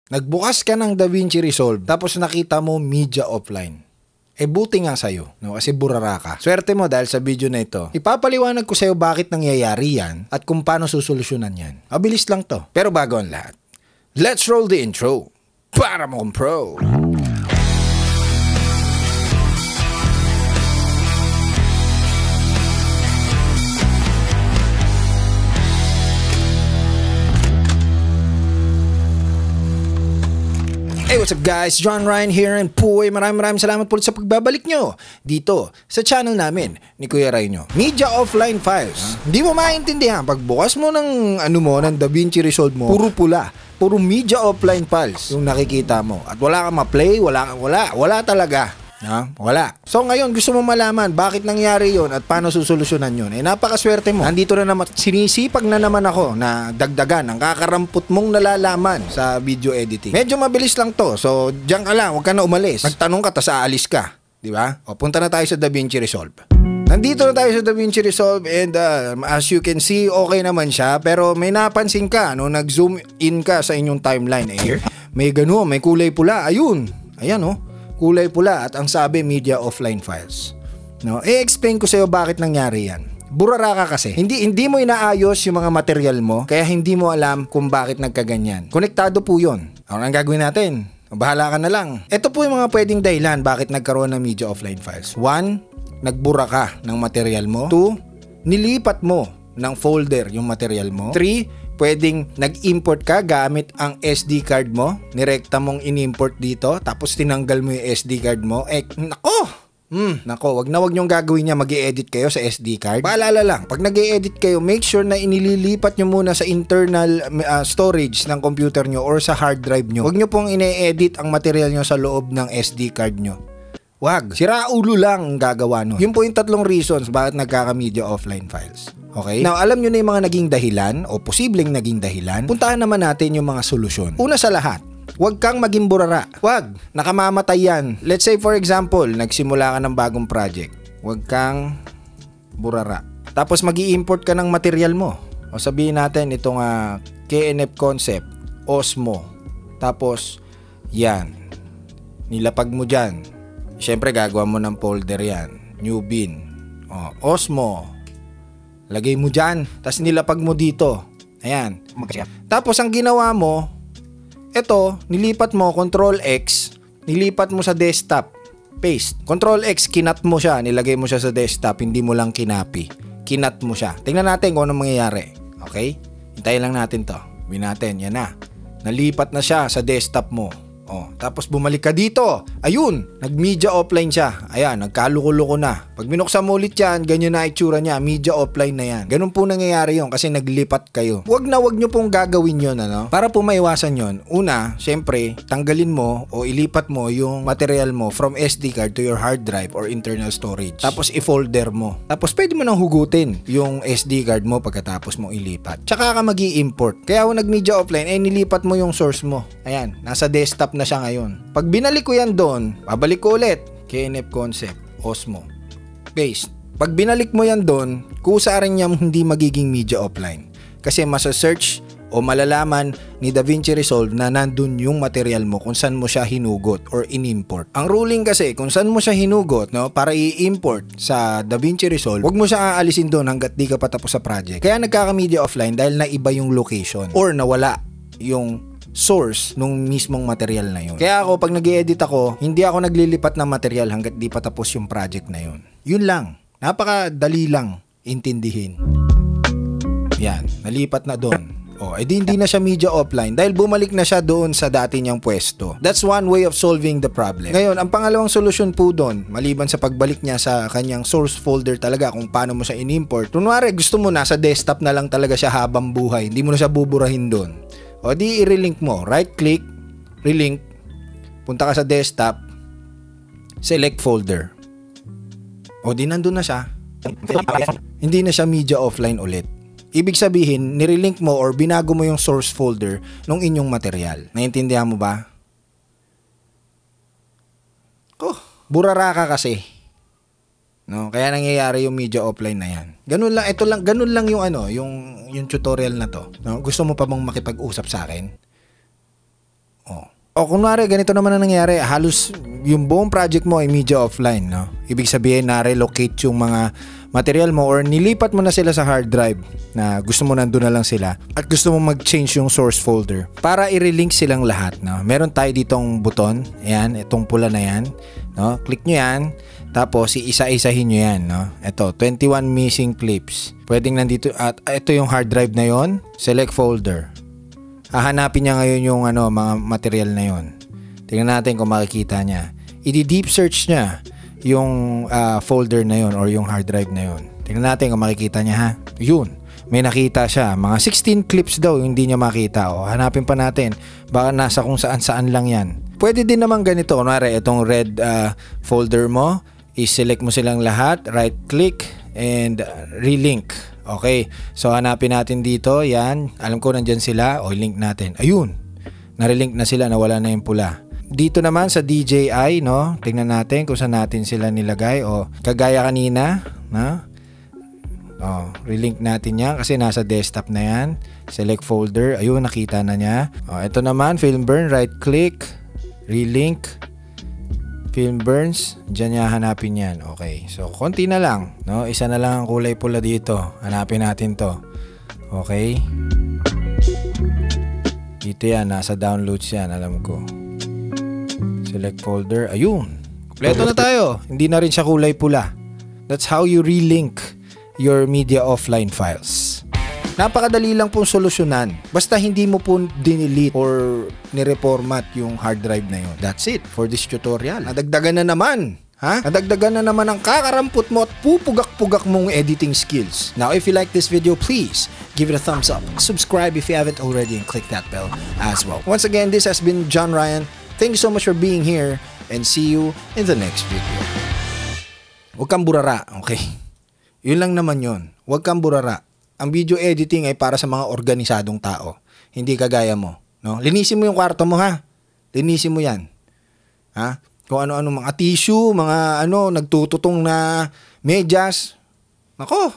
Nagbukas ka ng DaVinci Resolve tapos nakita mo media offline. Buti nga sa'yo, no? Kasi burara ka. Swerte mo dahil sa video na ito. Ipapaliwanag ko sa'yo bakit nangyayari yan at kung paano susolusyonan yan. Mabilis lang to. Pero bago ang lahat, let's roll the intro para mo pro. Hey, what's up guys? John Ryan here and puy, maraming salamat po sa pagbabalik nyo dito sa channel namin ni Kuya Ryan nyo. Media offline files. Hindi mo maintindihan, pagbukas mo ng ng DaVinci Resolve mo, puro pula, puro media offline files yung nakikita mo. At wala kang ma-play, wala talaga. Wala. So ngayon gusto mo malaman bakit nangyari yon at paano susolusyonan yon. Napakaswerte mo. Nandito na naman, sinisipag na naman ako na dagdagan ang kakarampot mong nalalaman sa video editing. Medyo mabilis lang to. So diyan ka lang, huwag ka na umalis. Magtanong ka tas aalis ka, di ba? O punta na tayo sa DaVinci Resolve. Nandito na tayo sa DaVinci Resolve and as you can see, okay naman siya. Pero may napansin ka, no, nag-zoom in ka sa inyong timeline. May gano'n, may kulay pula. Ayun, ayan kulay pula at ang sabi media offline files. No, explain ko sa iyo bakit nangyari yan. Burara ka kasi. Hindi mo inaayos yung mga material mo, kaya hindi mo alam kung bakit nagkaganyan. Konektado po 'yon. Ang gagawin natin, bahala ka na lang. Ito po yung mga pwedeng dahilan bakit nagkaroon ng media offline files. 1, nagbura ka ng material mo. 2, nilipat mo ng folder yung material mo. 3, pwedeng nag-import ka gamit ang SD card mo, nirekta mong in-import dito, tapos tinanggal mo yung SD card mo. Nako, wag nyong gagawin niya, mag-i-edit kayo sa SD card. Paalala lang, pag nag-i-edit kayo, make sure na inililipat nyo muna sa internal storage ng computer nyo or sa hard drive nyo. Wag nyo pong ine-edit ang material nyo sa loob ng SD card nyo. Wag, sira ulo lang ang gagawa nun. Yun po yung 3 reasons bakit nagkaka-media offline files. Okay? Now, alam nyo na yung mga naging dahilan o posibleng naging dahilan. Puntahan naman natin yung mga solusyon. Una sa lahat, huwag kang maging burara. Huwag, nakamamatay yan. Let's say for example, nagsimula ka ng bagong project. Huwag kang burara. Tapos mag-i-import ka ng material mo. O sabihin natin itong KNF Concept, Osmo. Tapos, yan. Nilapag mo dyan. Siyempre, gagawa mo ng folder yan. New bin. Osmo. Lagay mo dyan, tapos nilapag mo dito. Ayan. Tapos ang ginawa mo, ito, nilipat mo, Control X, nilipat mo sa desktop, paste. Control X, kinat mo siya, nilagay mo siya sa desktop, hindi mo lang kinapi. Kinat mo siya. Tingnan natin kung anong mangyayari. Okay? Hintayin lang natin to. Gawin natin, yan na. Nalipat na siya sa desktop mo. Tapos bumalik ka dito. Ayun, nag-media offline siya. Ayan, nagkaluko-luko na. Pag binuksan mo ulit yan, ganyan na itsura niya. Media offline na yan. Ganun po nangyayari yun kasi naglipat kayo. Wag nyo pong gagawin yun, para po maiwasan yun. Una, syempre, tanggalin mo o ilipat mo yung material mo from SD card to your hard drive or internal storage. Tapos i-folder mo. Tapos pwede mo nang hugutin yung SD card mo pagkatapos mo ilipat. Tsaka ka mag-i-import. Kaya kung nag-media offline, nilipat mo yung source mo. Ayan, nasa desktop na siya ngayon. Pag binalik ko yan doon, babalik ko ulit. KNF Concept, Osmo, paste. Pag binalik mo yan doon, kusa rin niya hindi magiging media offline. Kasi masa-search o malalaman ni DaVinci Resolve na nandun yung material mo kung saan mo siya hinugot or in-import. Ang ruling kasi, kung saan mo siya hinugot, para i-import sa DaVinci Resolve, huwag mo siya aalisin doon hanggat di ka pa tapos sa project. Kaya nagkaka-media offline dahil naiba yung location or nawala yung source nung mismong material na yun. Kaya ako, pag nag-i-edit ako, hindi ako naglilipat ng material hanggat di pa tapos yung project na yun. Yun lang. Napakadali lang intindihin. Yan, nalipat na doon. Hindi na siya media offline dahil bumalik na siya doon sa dati niyang pwesto. That's one way of solving the problem. Ngayon, ang pangalawang solusyon po doon, maliban sa pagbalik niya sa kanyang source folder talaga kung paano mo siya in-import. Kunwari, gusto mo nasa desktop na lang talaga siya habang buhay. Hindi mo na siya buburahin doon. Di i-relink mo. Right click, relink, punta ka sa desktop, select folder. Di nandun na siya. Hindi na siya media offline ulit. Ibig sabihin, nirelink mo or binago mo yung source folder ng inyong material. Naiintindihan mo ba? Burara ka kasi. No, kaya nangyayari yung media offline na yan. Ganun lang, ganun lang yung yung tutorial na to. No, gusto mo pa bang makipag-usap sa akin? O kunwari, ganito naman ang nangyari. Halos yung buong project mo ay media offline, no? Ibig sabihin, na-relocate yung mga material mo or nilipat mo na sila sa hard drive na gusto mo nandun na lang sila at gusto mo mag-change yung source folder para i-relink silang lahat, no? Meron tayo ditong buton. Ayan, itong pula na yan, no? Click nyo yan. Tapos, iisa-isahin nyo yan, no? Ito, 21 missing clips. Pwedeng nandito, at ito yung hard drive na yon. Select folder. Hahanapin niya ngayon yung mga material na yon. Tingnan natin kung makikita niya. I-deep search niya yung folder na yon or yung hard drive na yon. Tingnan natin kung makikita niya, ha. Yun. May nakita siya. Mga 16 clips daw yung hindi niya makita. O, hanapin pa natin. Baka nasa kung saan-saan lang yan. Pwede din naman ganito. Kunwari, itong red folder mo, i-select mo silang lahat, right click, and relink. Okay, so hanapin natin dito, yan, alam ko nandyan sila, o link natin, ayun, narelink na sila, nawala na yung pula. Dito naman sa DJI, no, tingnan natin kung saan natin sila nilagay, o kagaya kanina, na, relink natin yan, kasi nasa desktop na yan, select folder, ayun, nakita na niya. Ito naman, film burn, right click, relink, film burns, dyan niya hanapin yan. Okay, so konti na lang, no? Isa na lang ang kulay pula dito. Hanapin natin to. Okay. Dito yan, nasa downloads yan, alam ko. Select folder, ayun. Kompleto na tayo. Hindi na rin siya kulay pula. That's how you relink your media offline files. Napakadali lang pong solusyonan. Basta hindi mo po dinelete or nireformat yung hard drive na yun. That's it for this tutorial. Nadagdagan na naman. Ha? Nadagdagan na naman ang kakarampot mo at pupugak-pugak mong editing skills. Now, if you like this video, please give it a thumbs up. Subscribe if you haven't already and click that bell as well. Once again, this has been John Ryan. Thank you so much for being here and see you in the next video. Huwag kang burara, okay? Yun lang naman yun. Huwag kang burara. Ang video editing ay para sa mga organisadong tao. Hindi kagaya mo. No? Linisin mo yung kwarto mo, ha? Linisin mo yan. Ha? Kung ano-ano, mga tissue, mga nagtututong na medyas. Nako.